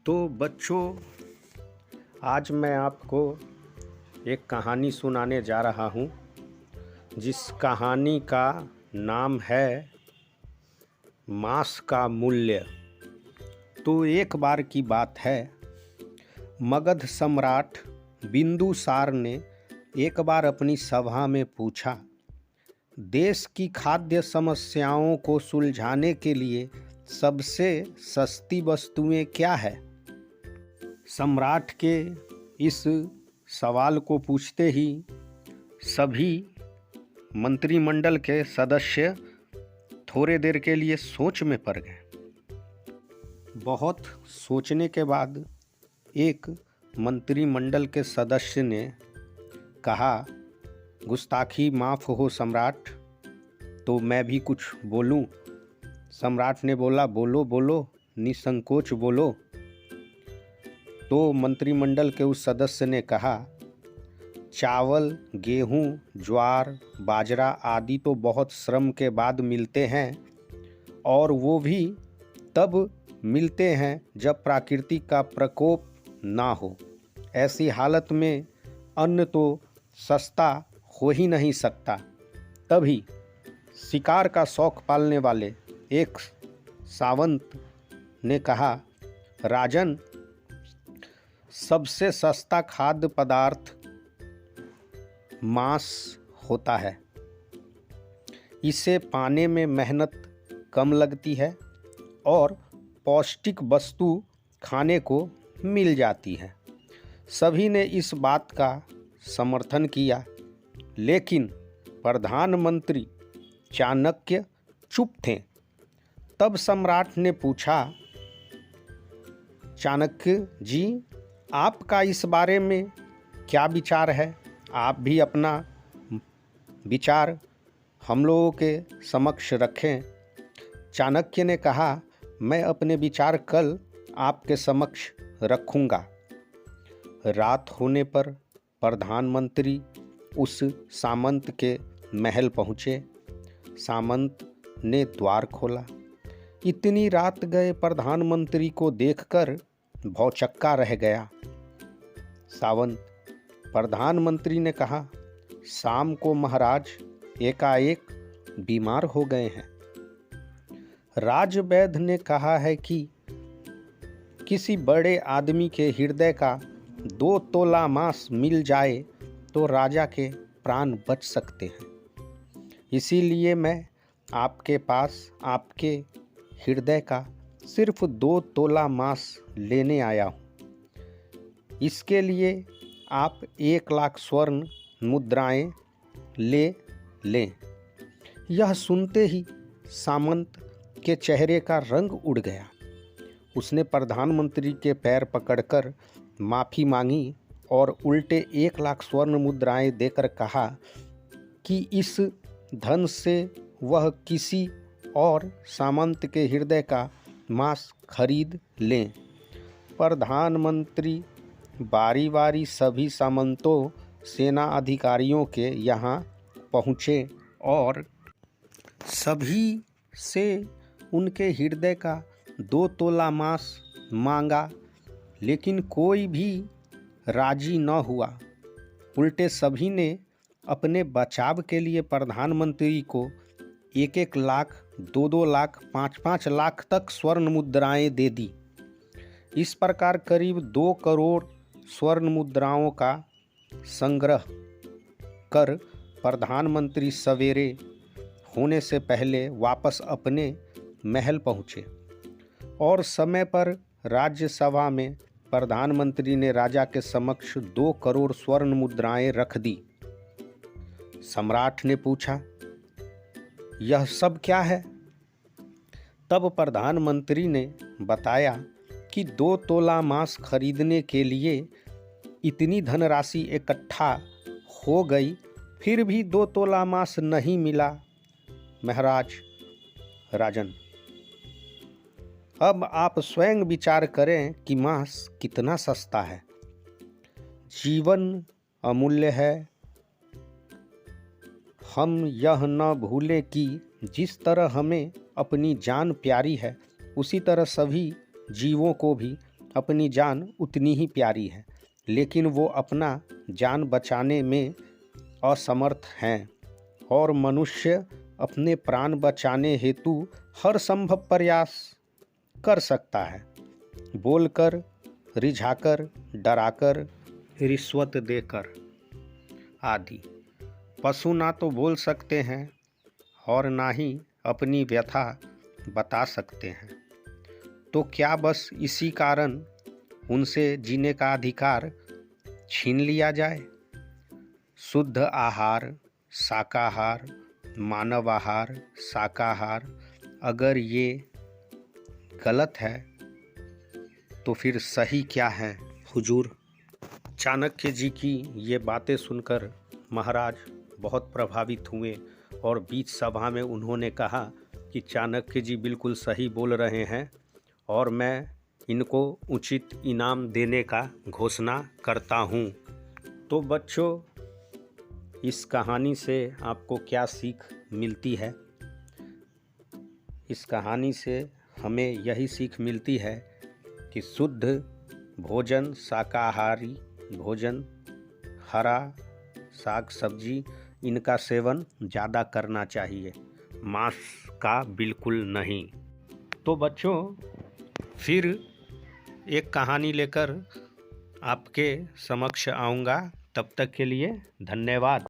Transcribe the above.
तो बच्चों, आज मैं आपको एक कहानी सुनाने जा रहा हूँ जिस कहानी का नाम है मांस का मूल्य। तो एक बार की बात है, मगध सम्राट बिंदुसार ने एक बार अपनी सभा में पूछा, देश की खाद्य समस्याओं को सुलझाने के लिए सबसे सस्ती वस्तुएं क्या है। सम्राट के इस सवाल को पूछते ही सभी मंत्रिमंडल के सदस्य थोड़े देर के लिए सोच में पड़ गए। बहुत सोचने के बाद एक मंत्रिमंडल के सदस्य ने कहा, गुस्ताखी माफ़ हो सम्राट, तो मैं भी कुछ बोलूं। सम्राट ने बोला, बोलो बोलो, निसंकोच बोलो। तो मंत्रिमंडल के उस सदस्य ने कहा, चावल, गेहूं, ज्वार, बाजरा आदि तो बहुत श्रम के बाद मिलते हैं, और वो भी तब मिलते हैं जब प्रकृति का प्रकोप ना हो। ऐसी हालत में अन्न तो सस्ता हो ही नहीं सकता। तभी शिकार का शौक पालने वाले एक सावंत ने कहा, राजन, सबसे सस्ता खाद्य पदार्थ मांस होता है। इसे पाने में मेहनत कम लगती है और पौष्टिक वस्तु खाने को मिल जाती है। सभी ने इस बात का समर्थन किया, लेकिन प्रधानमंत्री चाणक्य चुप थे। तब सम्राट ने पूछा, चाणक्य जी, आपका इस बारे में क्या विचार है? आप भी अपना विचार हम लोगों के समक्ष रखें। चाणक्य ने कहा, मैं अपने विचार कल आपके समक्ष रखूँगा। रात होने पर प्रधानमंत्री उस सामंत के महल पहुँचे। सामंत ने द्वार खोला। इतनी रात गए प्रधानमंत्री को देखकर भौचक्का रह गया। सावंत प्रधानमंत्री ने कहा, शाम को महाराज एकाएक बीमार हो गए हैं। राजवैद्य ने कहा है कि किसी बड़े आदमी के हृदय का 2 तोला मांस मिल जाए तो राजा के प्राण बच सकते हैं। इसीलिए मैं आपके पास आपके हृदय का सिर्फ 2 तोला मांस लेने आया हूँ। इसके लिए आप 1 लाख स्वर्ण मुद्राएं ले लें। यह सुनते ही सामंत के चेहरे का रंग उड़ गया। उसने प्रधानमंत्री के पैर पकड़कर माफ़ी मांगी और उल्टे 1 लाख स्वर्ण मुद्राएं देकर कहा कि इस धन से वह किसी और सामंत के हृदय का मांस खरीद लें। प्रधानमंत्री बारी बारी सभी सामंतों, सेना अधिकारियों के यहाँ पहुँचे और सभी से उनके हृदय का 2 तोला मांस मांगा, लेकिन कोई भी राजी न हुआ। उल्टे सभी ने अपने बचाव के लिए प्रधानमंत्री को 1-1 लाख, 2-2 लाख, 5-5 लाख तक स्वर्ण मुद्राएं दे दी। इस प्रकार करीब 2 करोड़ स्वर्ण मुद्राओं का संग्रह कर प्रधानमंत्री सवेरे होने से पहले वापस अपने महल पहुँचे और समय पर राज्यसभा में प्रधानमंत्री ने राजा के समक्ष 2 करोड़ स्वर्ण मुद्राएं रख दी। सम्राट ने पूछा, यह सब क्या है? तब प्रधानमंत्री ने बताया कि 2 तोला मांस खरीदने के लिए इतनी धनराशि इकट्ठा हो गई, फिर भी 2 तोला मांस नहीं मिला। महाराज, राजन, अब आप स्वयं विचार करें कि मांस कितना सस्ता है। जीवन अमूल्य है। हम यह न भूलें कि जिस तरह हमें अपनी जान प्यारी है, उसी तरह सभी जीवों को भी अपनी जान उतनी ही प्यारी है, लेकिन वो अपना जान बचाने में असमर्थ हैं और मनुष्य अपने प्राण बचाने हेतु हर संभव प्रयास कर सकता है, बोलकर, रिझाकर, डराकर, रिश्वत देकर आदि। पशु ना तो बोल सकते हैं और ना ही अपनी व्यथा बता सकते हैं, तो क्या बस इसी कारण उनसे जीने का अधिकार छीन लिया जाए? शुद्ध आहार, शाकाहार, मानव आहार, शाकाहार अगर ये गलत है तो फिर सही क्या है हुजूर? चाणक्य जी की ये बातें सुनकर महाराज बहुत प्रभावित हुए और बीच सभा में उन्होंने कहा कि चाणक्य जी बिल्कुल सही बोल रहे हैं और मैं इनको उचित इनाम देने का घोषणा करता हूँ। तो बच्चों, इस कहानी से आपको क्या सीख मिलती है? इस कहानी से हमें यही सीख मिलती है कि शुद्ध भोजन, शाकाहारी भोजन, हरा साग सब्जी, इनका सेवन ज़्यादा करना चाहिए, मांस का बिल्कुल नहीं। तो बच्चों, फिर एक कहानी लेकर आपके समक्ष आऊँगा। तब तक के लिए धन्यवाद।